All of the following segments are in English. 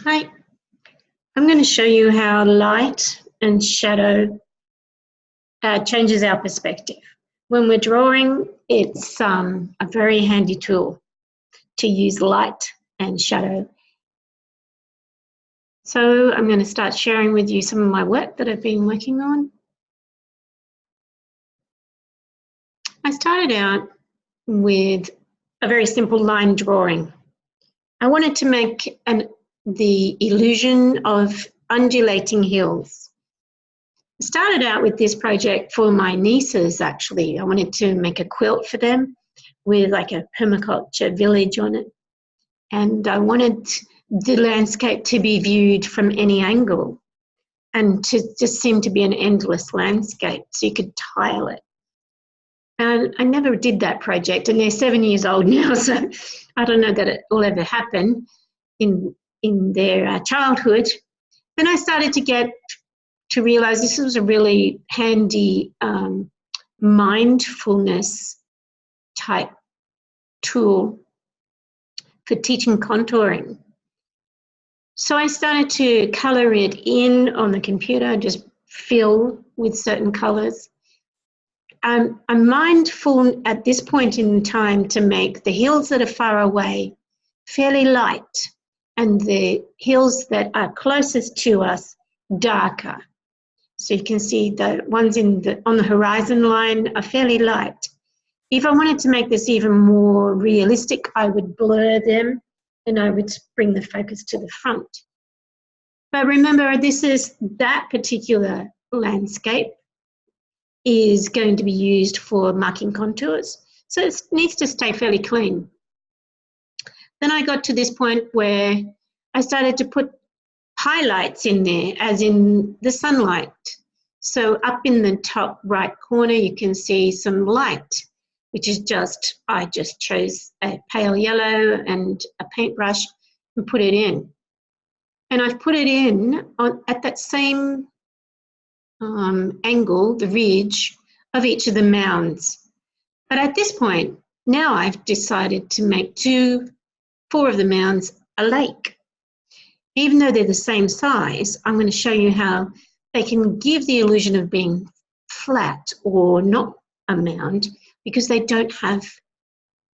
Hi, I'm going to show you how light and shadow changes our perspective. When we're drawing, it's a very handy tool to use light and shadow. So I'm going to start sharing with you some of my work that I've been working on. I started out with a very simple line drawing. I wanted to make the illusion of undulating hills. I started out with this project for my nieces, actually. I wanted to make a quilt for them with like a permaculture village on it. And I wanted the landscape to be viewed from any angle and to just seem to be an endless landscape so you could tile it. And I never did that project, and they're 7 years old now, so I don't know that it will ever happen in their childhood. Then I started to realize this was a really handy mindfulness type tool for teaching contouring. So I started to color it in on the computer, just fill with certain colors. I'm mindful at this point in time to make the hills that are far away fairly light and the hills that are closest to us darker. So you can see the ones on the horizon line are fairly light. If I wanted to make this even more realistic, I would blur them and I would bring the focus to the front. But remember, that particular landscape is going to be used for marking contours. So it needs to stay fairly clean. Then I got to this point where I started to put highlights in there, as in the sunlight. So up in the top right corner, you can see some light, which is I just chose a pale yellow and a paintbrush and put it in. And I've put it in at that same angle, the ridge of each of the mounds. But at this point, now I've decided to make 4 of the mounds a lake. Even though they're the same size, I'm going to show you how they can give the illusion of being flat or not a mound because they don't have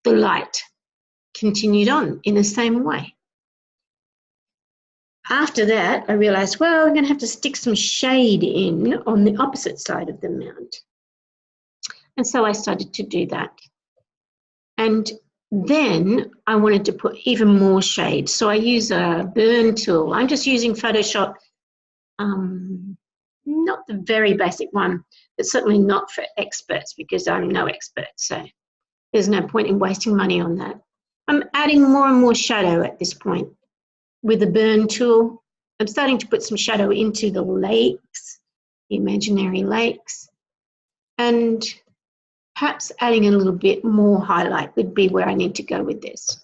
the light continued on in the same way. After that, I realized, well, I'm going to have to stick some shade in on the opposite side of the mound. And so I started to do that. And then I wanted to put even more shade. So I use a burn tool. I'm just using Photoshop, not the very basic one, but certainly not for experts because I'm no expert. So there's no point in wasting money on that. I'm adding more and more shadow at this point with the burn tool. I'm starting to put some shadow into the lakes, the imaginary lakes, and perhaps adding a little bit more highlight would be where I need to go with this.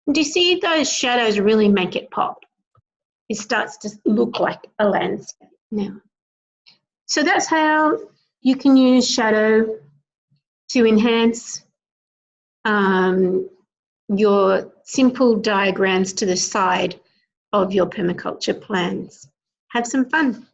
And do you see those shadows really make it pop? It starts to look like a landscape now. So that's how you can use shadow to enhance your simple diagrams to the side of your permaculture plans. Have some fun.